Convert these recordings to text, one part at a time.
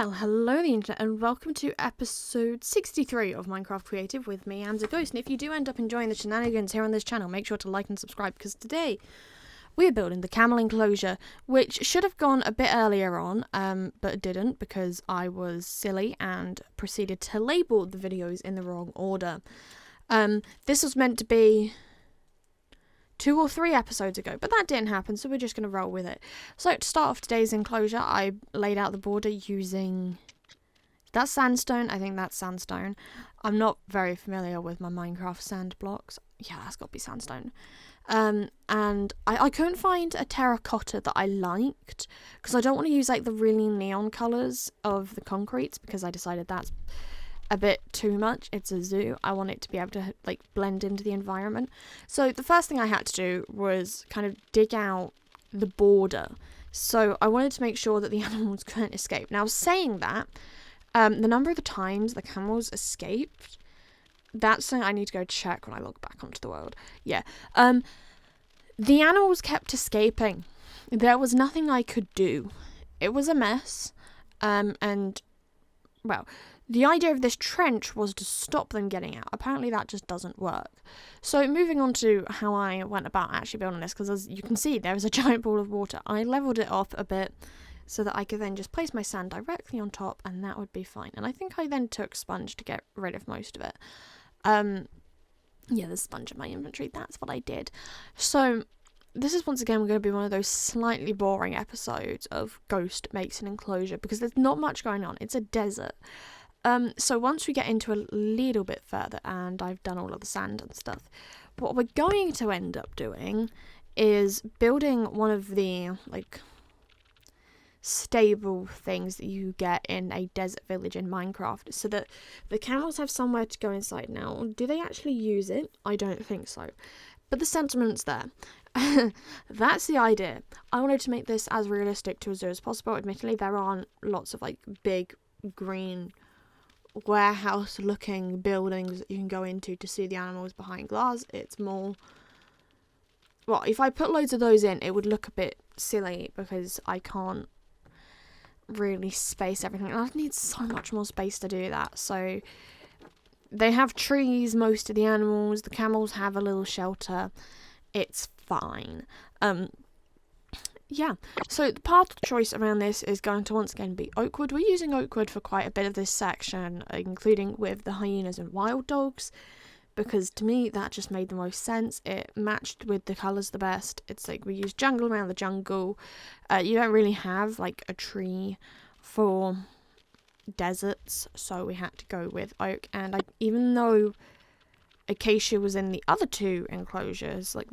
Well, hello the internet and welcome to episode 63 of Minecraft Creative with me, ams.a. And if you do end up enjoying the shenanigans here on this channel, make sure to like and subscribe because today we're building the camel enclosure, which should have gone a bit earlier on, but it didn't because I was silly and proceeded to label the videos in the wrong order. This was meant to be 2 or 3 episodes ago, but that didn't happen, so we're just going to roll with it. So to start off today's enclosure, I laid out the border using... That's sandstone. I think that's sandstone. I'm not very familiar with my Minecraft sand blocks. Yeah, that's got to be sandstone. And I couldn't find a terracotta that I liked, because I don't want to use like the really neon colours of the concretes, because I decided that's a bit too much. It's a zoo. I want it to be able to like blend into the environment. So the first thing I had to do was kind of dig out the border. So I wanted to make sure that the animals couldn't escape. Now saying that, the number of the times the camels escaped, that's something I need to go check when I log back onto the world. Yeah. The animals kept escaping. There was nothing I could do. It was a mess. And well, the idea of this trench was to stop them getting out. Apparently that just doesn't work. So moving on to how I went about actually building this, because as you can see there is a giant ball of water. I leveled it off a bit so that I could then just place my sand directly on top and that would be fine. And I think I then took sponge to get rid of most of it. Yeah, there's sponge in my inventory. That's what I did. So this is once again going to be one of those slightly boring episodes of Ghost Makes an Enclosure because there's not much going on. It's a desert. So once we get into a little bit further and I've done all of the sand and stuff, what we're going to end up doing is building one of the like stable things that you get in a desert village in Minecraft so that the camels have somewhere to go inside. Now, do they actually use it? I don't think so. But the sentiment's there. That's the idea. I wanted to make this as realistic to a zoo as possible. Admittedly, there aren't lots of like big green warehouse looking buildings that you can go into to see the animals behind glass. It's more, well, if I put loads of those in it would look a bit silly because I can't really space everything and I need so much more space to do that. So they have trees, most of the animals. The camels have a little shelter. It's fine. Yeah, so the path of choice around this is going to once again be oak wood. We're using oak wood for quite a bit of this section, including with the hyenas and wild dogs, because to me that just made the most sense. It matched with the colours the best. It's like we use jungle around the jungle. You don't really have like a tree for deserts, so we had to go with oak. And even though acacia was in the other 2 enclosures, like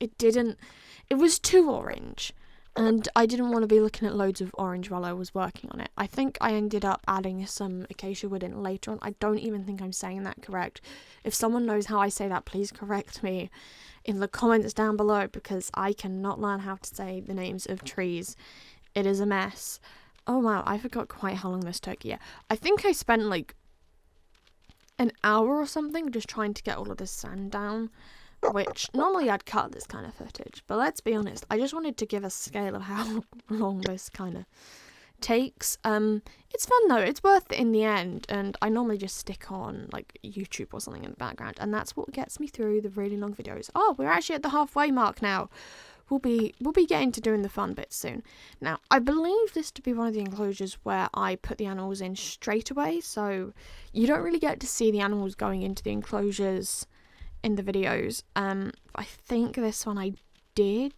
it was too orange. And I didn't want to be looking at loads of orange while I was working on it. I think I ended up adding some acacia wood in later on. I don't even think I'm saying that correct. If someone knows how I say that, please correct me in the comments down below because I cannot learn how to say the names of trees. It is a mess. Oh wow, I forgot quite how long this took. Yeah, I think I spent like an hour or something just trying to get all of this sand down. Which, normally I'd cut this kind of footage, but let's be honest, I just wanted to give a scale of how long this kind of takes. It's fun though, it's worth it in the end, and I normally just stick on, like, YouTube or something in the background, and that's what gets me through the really long videos. Oh, we're actually at the halfway mark now. We'll be getting to doing the fun bits soon. Now, I believe this to be one of the enclosures where I put the animals in straight away, so you don't really get to see the animals going into the enclosures in the videos. I think this one I did.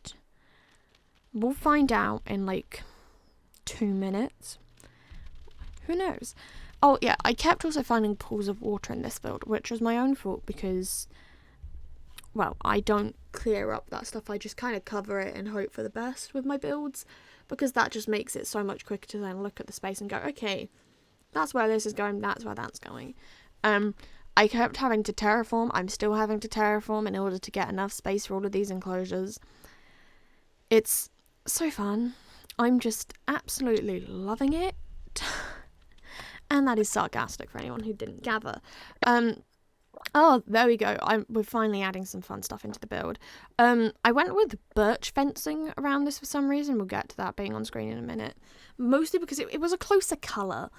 We'll find out in like 2 minutes. Who knows? Oh yeah, I kept also finding pools of water in this build, which was my own fault because, well, I don't clear up that stuff. I just kind of cover it and hope for the best with my builds because that just makes it so much quicker to then look at the space and go, okay, that's where this is going, that's where that's going. I kept having to terraform. I'm still having to terraform in order to get enough space for all of these enclosures. It's so fun. I'm just absolutely loving it. And that is sarcastic for anyone who didn't gather. Oh, there we go. We're finally adding some fun stuff into the build. I went with birch fencing around this for some reason. We'll get to that being on screen in a minute. Mostly because it was a closer colour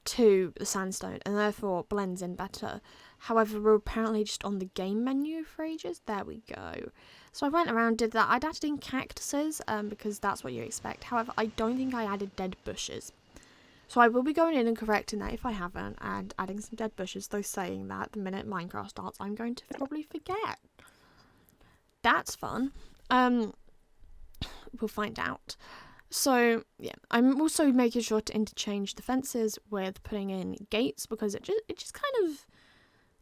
to the sandstone and therefore blends in better. However, we're apparently just on the game menu for ages. There we go. So I went around, did that. I'd added in cactuses because that's what you expect. However, I don't think I added dead bushes. So I will be going in and correcting that if I haven't, and adding some dead bushes, though saying that the minute Minecraft starts, I'm going to probably forget. That's fun. We'll find out. So, yeah, I'm also making sure to interchange the fences with putting in gates, because it just kind of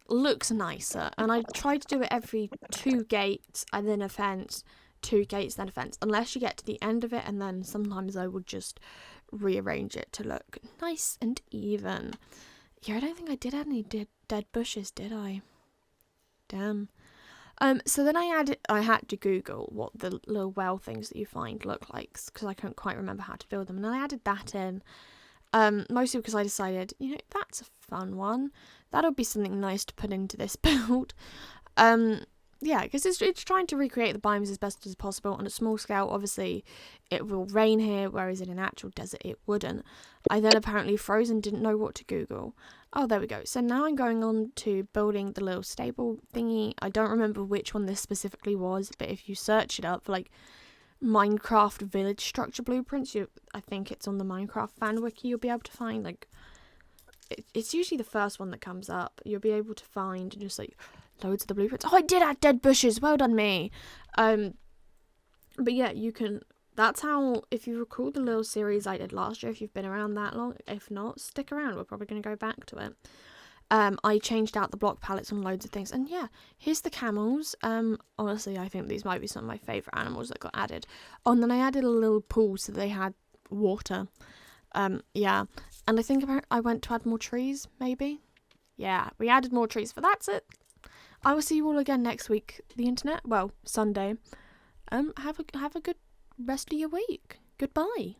looks nicer. And I try to do it every 2 gates and then a fence, 2 gates, then a fence, unless you get to the end of it, and then sometimes I would just rearrange it to look nice and even. Yeah, I don't think I did add any dead bushes, did I? Damn. So then I had to Google what the little well things that you find look like, because I couldn't quite remember how to build them, and I added that in. Mostly because I decided, that's a fun one. That'll be something nice to put into this build. Yeah, because it's trying to recreate the biomes as best as possible on a small scale. Obviously, it will rain here, whereas in an actual desert it wouldn't. I then apparently froze and didn't know what to Google. Oh, there we go. So now I'm going on to building the little stable thingy. I don't remember which one this specifically was, but if you search it up for like Minecraft village structure blueprints, I think it's on the Minecraft fan wiki, you'll be able to find like it's usually the first one that comes up. You'll be able to find just like loads of the blueprints. Oh, I did add dead bushes. Well done, me. But yeah, you can. That's how. If you recall the little series I did last year, if you've been around that long, if not, stick around. We're probably going to go back to it. I changed out the block palettes on loads of things, and yeah, here's the camels. Honestly, I think these might be some of my favourite animals that got added. Oh, and then I added a little pool so they had water. Yeah, and I think I went to add more trees, maybe. Yeah, we added more trees, but that's it. I will see you all again next week. The internet, well, Sunday. Have a good rest of your week. Goodbye.